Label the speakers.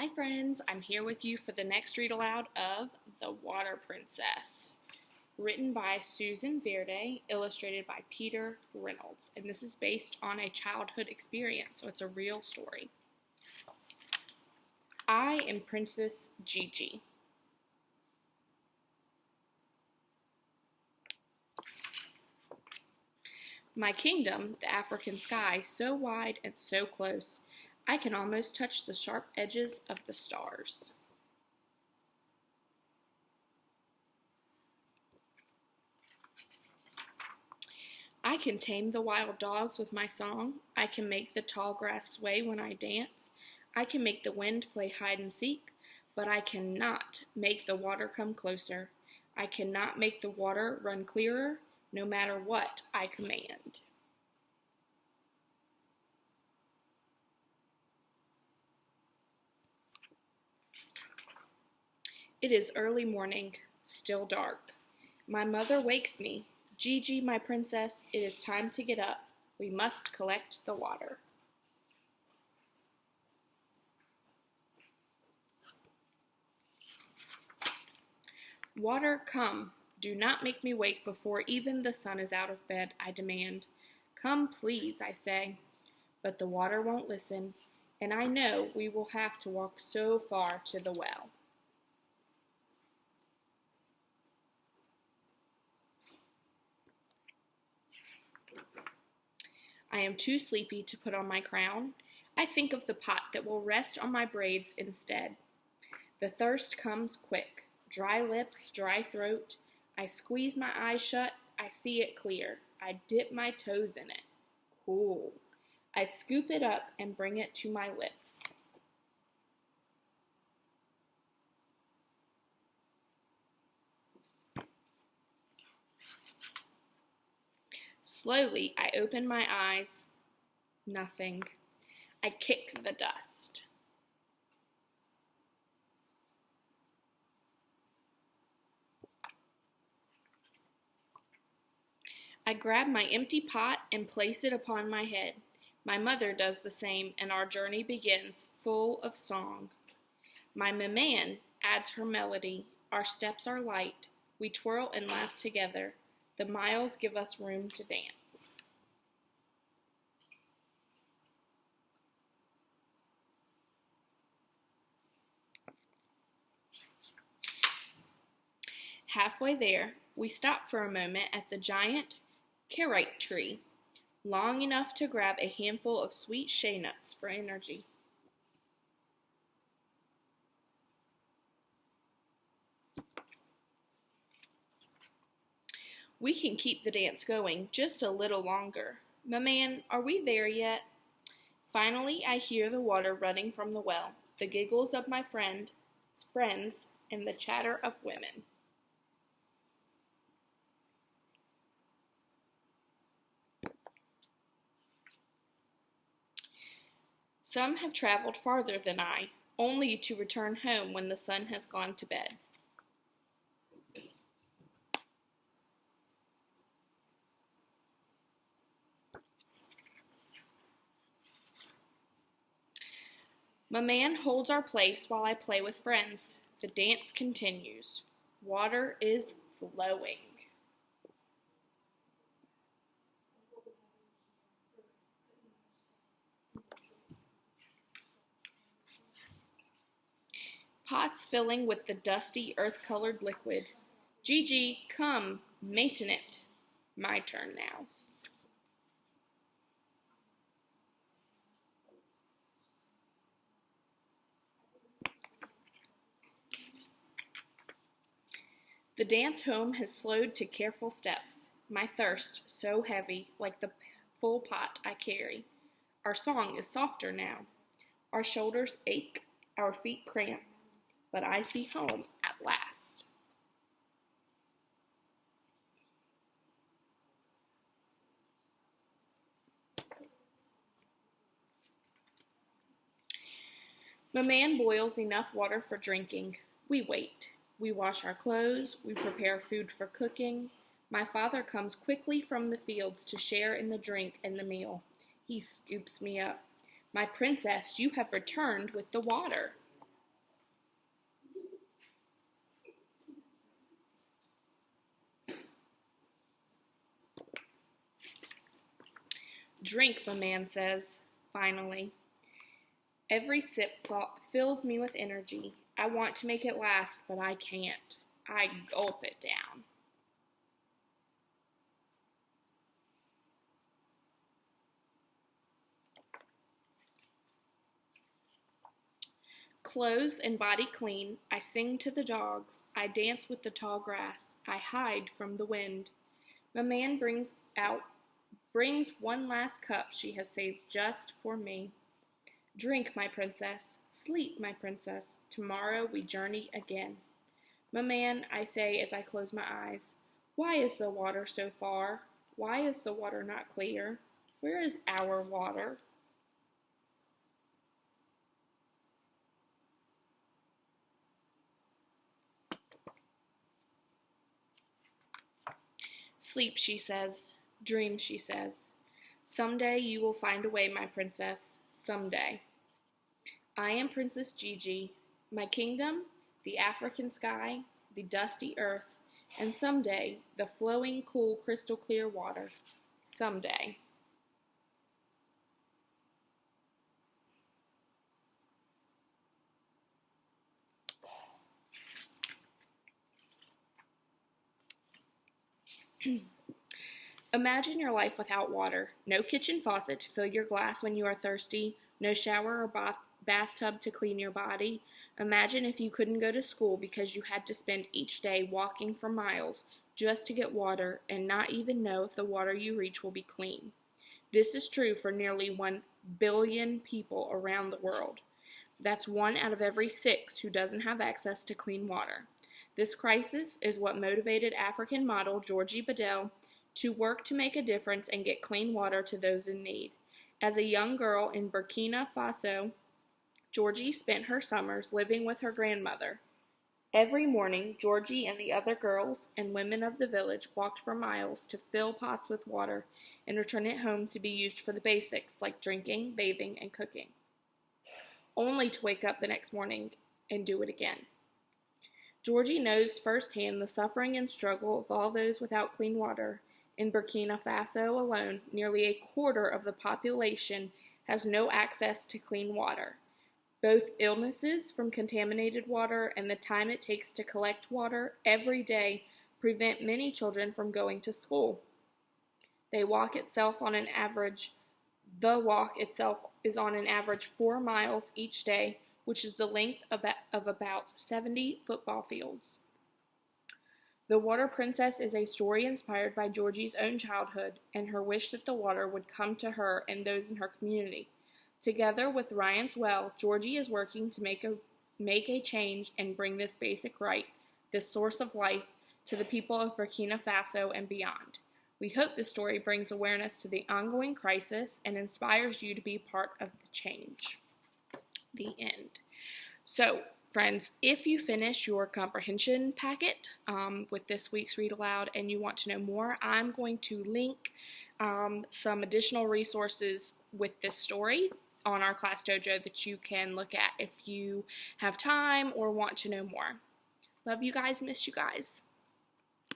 Speaker 1: Hi friends, I'm here with you for the next read aloud of The Water Princess, written by Susan Verde, illustrated by Peter Reynolds, and this is based on a childhood experience, so it's a real story. I am Princess Gigi. My kingdom, the African sky, so wide and so close, I can almost touch the sharp edges of the stars. I can tame the wild dogs with my song. I can make the tall grass sway when I dance. I can make the wind play hide and seek, but I cannot make the water come closer. I cannot make the water run clearer, no matter what I command. It is early morning, still dark. My mother wakes me. Gigi, my princess, it is time to get up. We must collect the water. Water, come. Do not make me wake before even the sun is out of bed, I demand. Come, please, I say. But the water won't listen, and I know we will have to walk so far to the well. I am too sleepy to put on my crown. I think of the pot that will rest on my braids instead. The thirst comes quick. Dry lips, dry throat. I squeeze my eyes shut. I see it clear. I dip my toes in it. Cool. I scoop it up and bring it to my lips. Slowly, I open my eyes. Nothing. I kick the dust. I grab my empty pot and place it upon my head. My mother does the same, and our journey begins, full of song. My maman adds her melody. Our steps are light. We twirl and laugh together. The miles give us room to dance. Halfway there, we stop for a moment at the giant carrot tree, long enough to grab a handful of sweet shea nuts for energy. We can keep the dance going just a little longer. Maman, are we there yet? Finally, I hear the water running from the well, the giggles of my friends, and the chatter of women. Some have traveled farther than I, only to return home when the sun has gone to bed. Maman holds our place while I play with friends. The dance continues. Water is flowing. Pots filling with the dusty, earth-colored liquid. Gigi, come, maintain it. My turn now. The dance home has slowed to careful steps. My thirst so heavy, like the full pot I carry. Our song is softer now. Our shoulders ache, our feet cramp, but I see home at last. Maman boils enough water for drinking. We wait. We wash our clothes. We prepare food for cooking. My father comes quickly from the fields to share in the drink and the meal. He scoops me up. My princess, you have returned with the water. Drink, my man says, finally. Every sip fills me with energy. I want to make it last, but I can't. I gulp it down. Clothes and body clean, I sing to the dogs, I dance with the tall grass, I hide from the wind. My man brings one last cup she has saved just for me. Drink, my princess, sleep, my princess, tomorrow we journey again. My man, I say as I close my eyes, why is the water so far? Why is the water not clear? Where is our water? Sleep, she says. Dream, she says. Someday you will find a way, my princess. Someday. I am Princess Gigi. My kingdom, the African sky, the dusty earth, and someday the flowing, cool, crystal clear water. Someday. Imagine your life without water. No kitchen faucet to fill your glass when you are thirsty. No shower or bathtub to clean your body. Imagine if you couldn't go to school because you had to spend each day walking for miles just to get water and not even know if the water you reach will be clean. This is true for nearly 1 billion people around the world. That's 1 out of every 6 who doesn't have access to clean water. This crisis is what motivated African model Georgie Bedell to work to make a difference and get clean water to those in need. As a young girl in Burkina Faso, Georgie spent her summers living with her grandmother. Every morning, Georgie and the other girls and women of the village walked for miles to fill pots with water and return it home to be used for the basics like drinking, bathing, and cooking, only to wake up the next morning and do it again. Georgie knows firsthand the suffering and struggle of all those without clean water. In Burkina Faso alone, nearly a quarter of the population has no access to clean water. Both illnesses from contaminated water and the time it takes to collect water every day prevent many children from going to school. The walk itself is on an average 4 miles each day, which is the length of about 70 football fields. The Water Princess is a story inspired by Georgie's own childhood and her wish that the water would come to her and those in her community. Together with Ryan's Well, Georgie is working to make a change and bring this basic right, this source of life, to the people of Burkina Faso and beyond. We hope this story brings awareness to the ongoing crisis and inspires you to be part of the change. The end. So, friends, if you finish your comprehension packet with this week's Read Aloud and you want to know more, I'm going to link some additional resources with this story on our Class Dojo that you can look at if you have time or want to know more. Love you guys, miss you guys.